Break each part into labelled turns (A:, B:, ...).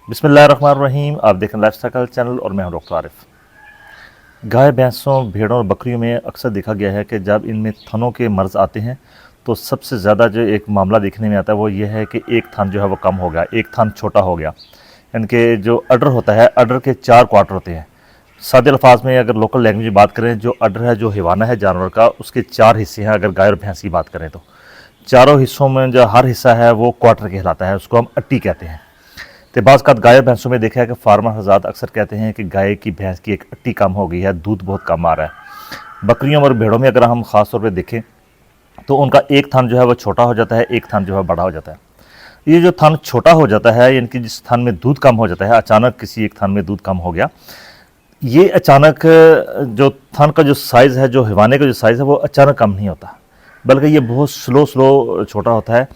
A: बिस्मिल्लाहिर्रहमानिर्रहीम। आप देखें लाइफस्टाइल चैनल और मैं हूं डॉक्टर आरिफ। गाय, भैंसों, भेड़ों और बकरियों में अक्सर देखा गया है कि जब इनमें थनों के मर्ज़ आते हैं तो सबसे ज़्यादा जो एक मामला देखने में आता है वो ये है कि एक थन जो है वो कम हो गया, एक थन छोटा हो गया। इनके जो अडर होता है, अडर के 4 क्वार्टर होते हैं। सादे अल्फाज में अगर लोकल लैंग्वेज में बात करें, जो अडर है, जो हिवाना है जानवर का, उसके 4 हिस्से हैं। अगर गाय और भैंस की बात करें तो चारों हिस्सों में जो हर हिस्सा है वो क्वार्टर कहलाता है, उसको हम अट्टी कहते हैं। तो बाज़ गाय भैंसों में देखा है कि फार्मर हज़रात अक्सर कहते हैं कि गाय की भैंस की एक अट्टी कम हो गई है, दूध बहुत कम आ रहा है। बकरियों और भेड़ों में अगर हम ख़ास तौर पे देखें तो उनका एक थन जो है वो छोटा हो जाता है, एक थन जो है बड़ा हो जाता है। ये जो थन छोटा हो जाता है, यानी कि जिस थन में दूध कम हो जाता है, अचानक किसी एक थन में दूध कम हो गया, ये अचानक जो थन का जो साइज़ है, जो हिवाने का जो साइज़ है, वो अचानक कम नहीं होता, बल्कि ये बहुत स्लो छोटा होता है।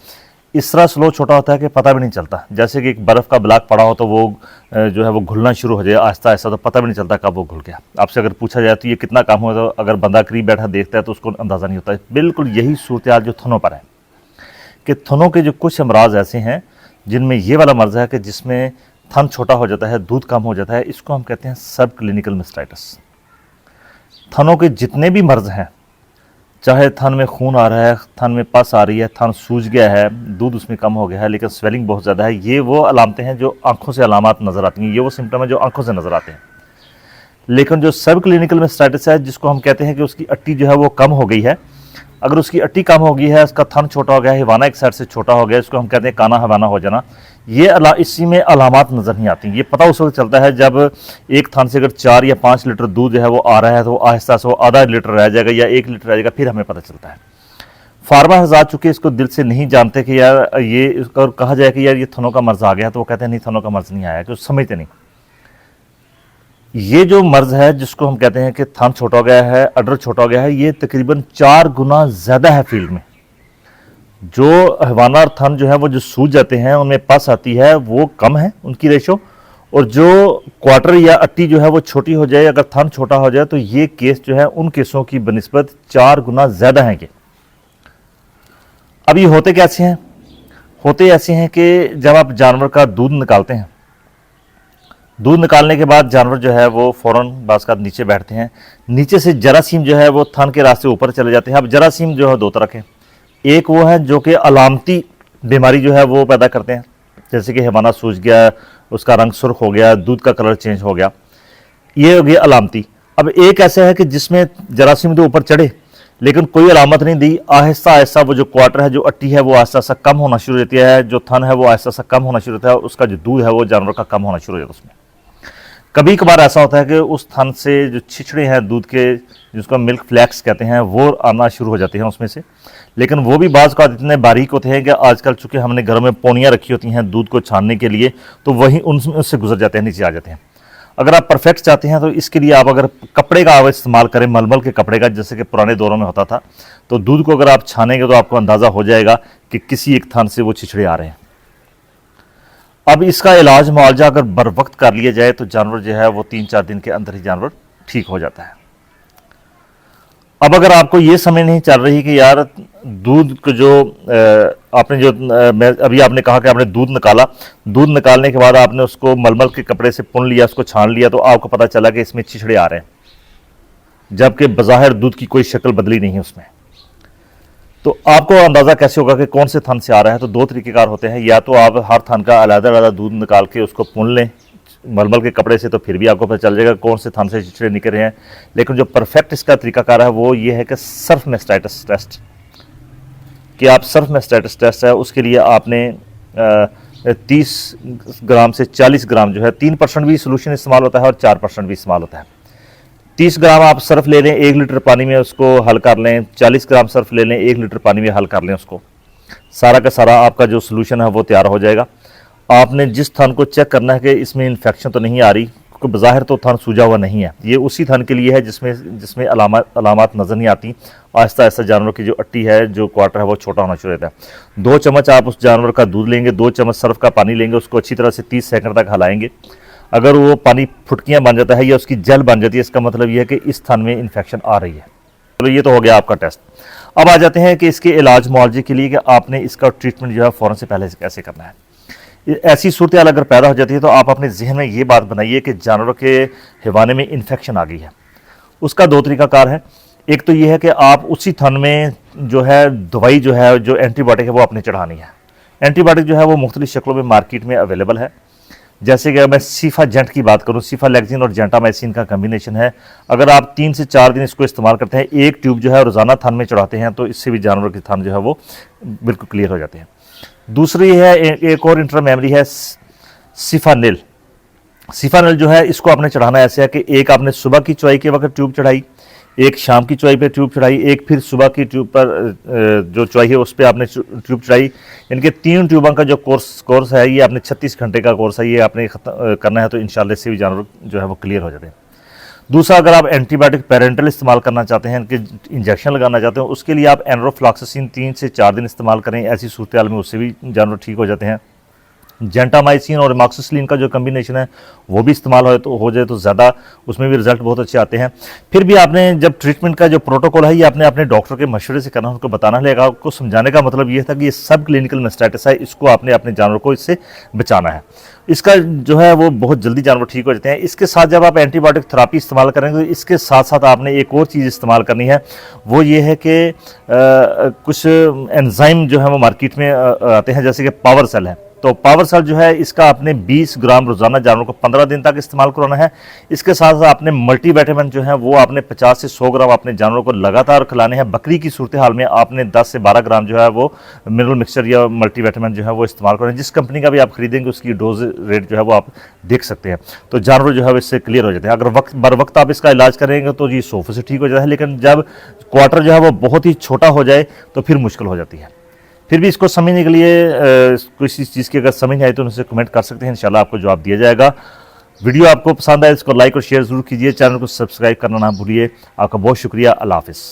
A: इस तरह स्लो छोटा होता है कि पता भी नहीं चलता। जैसे कि एक बर्फ़ का ब्लॉक पड़ा हो तो वो जो है वो घुलना शुरू हो जाए आहिस्ता आहिस्ता, तो पता भी नहीं चलता कब वो घुल गया। आपसे अगर पूछा जाए तो ये कितना कम हो, तो अगर बंदा करीब बैठा देखता है तो उसको अंदाज़ा नहीं होता है। बिल्कुल यही सूरत हाल जो थनों पर है कि थनों के जो कुछ अमराज ऐसे हैं जिनमें ये वाला मर्ज़ है कि जिसमें थन छोटा हो जाता है, दूध कम हो जाता है। इसको हम कहते हैं सब क्लिनिकल मास्टाइटिस। थनों के जितने भी मर्ज़ हैं, चाहे थन में खून आ रहा है, थन में पस आ रही है, थन सूज गया है, दूध उसमें कम हो गया है लेकिन स्वेलिंग बहुत ज़्यादा है, ये वो अलामतें हैं जो आंखों से अलामत नज़र आती हैं, ये वो सिम्टम है जो आंखों से नज़र आते हैं। लेकिन जो सब क्लिनिकल मास्टाइटिस है, जिसको हम कहते हैं कि उसकी अट्टी जो है वो कम हो गई है, अगर उसकी अट्टी कम हो गई है, उसका थन छोटा हो गया है, हिवाना एक साइड से छोटा हो गया, इसको हम कहते हैं काना हिवाना हो जाना, ये इसी में अलामत नज़र नहीं आती। ये पता उस वक्त चलता है जब एक थन से अगर 4 या 5 लीटर दूध जो है वो आ रहा है तो आहिस्ता से वो आधा लीटर रह जाएगा या 1 लीटर रह जाएगा, फिर हमें पता चलता है। फार्मर हज़रात चूँकि इसको दिल से नहीं जानते कि यार ये, और कहा जाए कि यार ये थनों का मर्ज़ आ गया, तो वो कहते हैं नहीं, थनों का मर्ज़ नहीं आया, क्योंकि समझते नहीं। ये जो मर्ज़ है जिसको हम कहते हैं कि थन छोटा हो गया है, अडर छोटा हो गया है, ये तकरीबन 4 गुना ज़्यादा है फील्ड में। जो हवाना और थन जो है वो जो सूज जाते हैं, उनमें पस आती है, वो कम है उनकी रेशो, और जो क्वार्टर या अट्टी जो है वो छोटी हो जाए, अगर थन छोटा हो जाए, तो ये केस जो है उन केसों की बनिस्बत 4 गुना ज़्यादा हैं। कि अब ये होते कैसे हैं? होते ऐसे हैं कि जब आप जानवर का दूध निकालते हैं, दूध निकालने के बाद जानवर जो है वो फ़ौरन बाज़ का नीचे बैठते हैं। नीचे से जरासीम जो है वो थन के रास्ते ऊपर चले जाते हैं। अब जरासीम जो है 2 तरह के, एक वो है जो कि अलामती बीमारी जो है वो पैदा करते हैं, जैसे कि हिवाना सूज गया, उसका रंग सुर्ख हो गया, दूध का कलर चेंज हो गया, ये हो गया अलामती। अब एक ऐसा है कि जिसमें जरासीम तो ऊपर चढ़े लेकिन कोई अलामत नहीं दी, आहिस्ता आहिस्ता वो जो क्वार्टर है, जो अट्टी है, वो आहिस्ता आहिस्ता कम होना शुरू होती है, जो थन है वो आहिस्ता आहिस्ता कम होना शुरू होता है, उसका जो दूध है वो जानवर का कम होना शुरू हो जाता है। उसमें कभी कभार ऐसा होता है कि उस थन से जो छिछड़े हैं दूध के, जिसको मिल्क फ्लैक्स कहते हैं, वो आना शुरू हो जाते हैं उसमें से। लेकिन वो भी बाज़ का इतने बारीक होते हैं कि आजकल चूँकि हमने घरों में पोनियाँ रखी होती हैं दूध को छानने के लिए, तो वहीं उनसे गुजर जाते हैं, नीचे आ जाते हैं। अगर आप परफेक्ट चाहते हैं तो इसके लिए आप अगर कपड़े का आप इस्तेमाल करें, मलमल के कपड़े का, जैसे कि पुराने दौरों में होता था, तो दूध को अगर आप छानेंगे तो आपको अंदाज़ा हो जाएगा कि किसी एक थन से वो छिछड़े आ रहे हैं। अब इसका इलाज मुआवजा अगर बर वक्त कर लिया जाए तो जानवर जो है वो 3-4 दिन के अंदर ही जानवर ठीक हो जाता है। अब अगर आपको ये समझ नहीं चल रही कि यार दूध को जो आपने जो मैं अभी आपने कहा कि आपने दूध निकाला, दूध निकालने के बाद आपने उसको मलमल के कपड़े से पुन लिया, उसको छान लिया, तो आपको पता चला कि इसमें छिछड़े आ रहे हैं, जबकि बज़ाहिर दूध की कोई शक्ल बदली नहीं है उसमें, तो आपको अंदाज़ा कैसे होगा कि कौन से थन से आ रहा है? तो 2 तरीक़ेकार होते हैं। या तो आप हर थन का अलग-अलग दूध निकाल के उसको पुन लें मलमल के कपड़े से, तो फिर भी आपको पता चल जाएगा कौन से थन से छिछड़े निकल रहे हैं। लेकिन जो परफेक्ट इसका तरीकाकार है वो ये है कि सर्फ मास्टाइटिस टेस्ट, कि आप सर्फ मास्टाइटिस टेस्ट है, उसके लिए आपने 30 ग्राम से 40 ग्राम जो है, 3% भी सोल्यूशन इस्तेमाल होता है और 4% भी इस्तेमाल होता है। 30 ग्राम आप सर्फ ले लें, 1 लीटर पानी में उसको हल कर लें, 40 ग्राम सर्फ ले लें, 1 लीटर पानी में हल कर लें उसको, सारा का सारा आपका जो सोल्यूशन है वो तैयार हो जाएगा। आपने जिस थन को चेक करना है कि इसमें इन्फेक्शन तो नहीं आ रही, क्योंकि बज़ाहिर तो थन सूजा हुआ नहीं है, ये उसी थन के लिए है जिसमें अलामत नज़र नहीं आती। आहिस्ता आहिस्ता जानवर की जो अट्टी है, जो क्वार्टर है, वो छोटा होना शुरू होता है। 2 चम्मच आप उस जानवर का दूध लेंगे, 2 चम्मच सर्फ का पानी लेंगे, उसको अच्छी तरह से 30 सेकंड तक हिलाएंगे। अगर वो पानी फुटकियाँ बन जाता है या उसकी जल बन जाती है, इसका मतलब ये है कि इस थन में इन्फेक्शन आ रही है। चलो, ये तो हो गया आपका टेस्ट। अब आ जाते हैं कि इसके इलाज मुआवजे के लिए कि आपने इसका ट्रीटमेंट जो है फ़ौरन से पहले कैसे करना है। ऐसी सूरत हाल अगर पैदा हो जाती है तो आप अपने जहन में ये बात बनाइए कि जानवरों के हिवाने में इन्फेक्शन आ गई है। उसका दो तरीकाकार है। एक तो ये है कि आप उसी थन में जो है दवाई जो है, जो एंटीबायोटिक है, वो आपने चढ़ानी है। एंटीबायोटिक जो है वो मुख्तलिफ शक्लों में मार्केट में अवेलेबल है। जैसे कि अगर मैं सीफा जेंट की बात करूं, सीफालेक्सिन और जेंटामाइसिन का कम्बिनेशन है। अगर आप 3 से 4 दिन इसको इस्तेमाल करते हैं, एक ट्यूब जो है रोज़ाना थन में चढ़ाते हैं, तो इससे भी जानवर के थन जो है वो बिल्कुल क्लियर हो जाते हैं। दूसरी है, एक और इंट्रामेमरी है सिफानिल। सिफानिल जो है इसको आपने चढ़ाना ऐसे है कि एक आपने सुबह की चौवाई के वक्त ट्यूब चढ़ाई, एक शाम की चौवाई पे ट्यूब चढ़ाई, एक फिर सुबह की ट्यूब पर जो चौवाई है उस पर आपने ट्यूब चढ़ाई। इनके 3 ट्यूबों का जो कोर्स है, ये आपने 36 घंटे का कोर्स है, ये आपने करना है, तो इंशाल्लाह इससे भी जानवर जो है वो क्लियर हो जाते हैं। दूसरा, अगर आप एंटीबायोटिक पेरेंटल इस्तेमाल करना चाहते हैं, इनके इंजेक्शन लगाना चाहते हैं, उसके लिए आप एनरोफ्लॉक्सासिन 3 से 4 दिन इस्तेमाल करें। ऐसी सूरत हाल में उससे भी जानवर ठीक हो जाते हैं। जेंटामाइसिन और एमॉक्सिसिलिन का जो कम्बिनेशन है वो भी इस्तेमाल हो जाए तो ज़्यादा उसमें भी रिजल्ट बहुत अच्छे आते हैं। फिर भी आपने जब ट्रीटमेंट का जो प्रोटोकॉल है, ये आपने अपने डॉक्टर के मशवरे से करना, उनको बताना लगेगा। आपको समझाने का मतलब ये था कि ये सब क्लिनिकल मेस्टाइटिस है, इसको आपने अपने जानवर को इससे बचाना है। इसका जो है वो बहुत जल्दी जानवर ठीक हो जाते हैं। इसके साथ जब आप एंटीबायोटिक थेरापी इस्तेमाल करेंगे, तो इसके साथ साथ आपने एक और चीज़ इस्तेमाल करनी है, वो ये है कि कुछ एंजाइम जो है वो मार्केट में आते हैं, जैसे कि पावर सेल है। तो पावर सेल जो है इसका आपने 20 ग्राम रोजाना जानवर को 15 दिन तक इस्तेमाल कराना है। इसके साथ साथ आपने मल्टीविटामिन जो है वो आपने 50 से 100 ग्राम अपने जानवरों को लगातार खिलाने हैं। बकरी की सूरत हाल में आपने 10 से 12 ग्राम जो है वो मिनरल मिक्सचर या मल्टीविटामिन जो है वो इस्तेमाल करें। जिस कंपनी का भी आप खरीदेंगे उसकी डोज रेट जो है वो आप देख सकते हैं, तो जानवर जो है वो इससे क्लियर हो जाते हैं। अगर बर वक्त आप इसका इलाज करेंगे तो ये 100% ठीक हो जाता है, लेकिन जब क्वार्टर जो है वो बहुत ही छोटा हो जाए तो फिर मुश्किल हो जाती है। फिर भी इसको समझने के लिए किसी चीज़ की अगर समझ नहीं आई तो उनसे कमेंट कर सकते हैं, इंशाल्लाह आपको जवाब दिया जाएगा। वीडियो आपको पसंद आए इसको लाइक और शेयर ज़रूर कीजिए, चैनल को सब्सक्राइब करना ना भूलिए। आपका बहुत शुक्रिया। अल्लाह हाफ़िज़।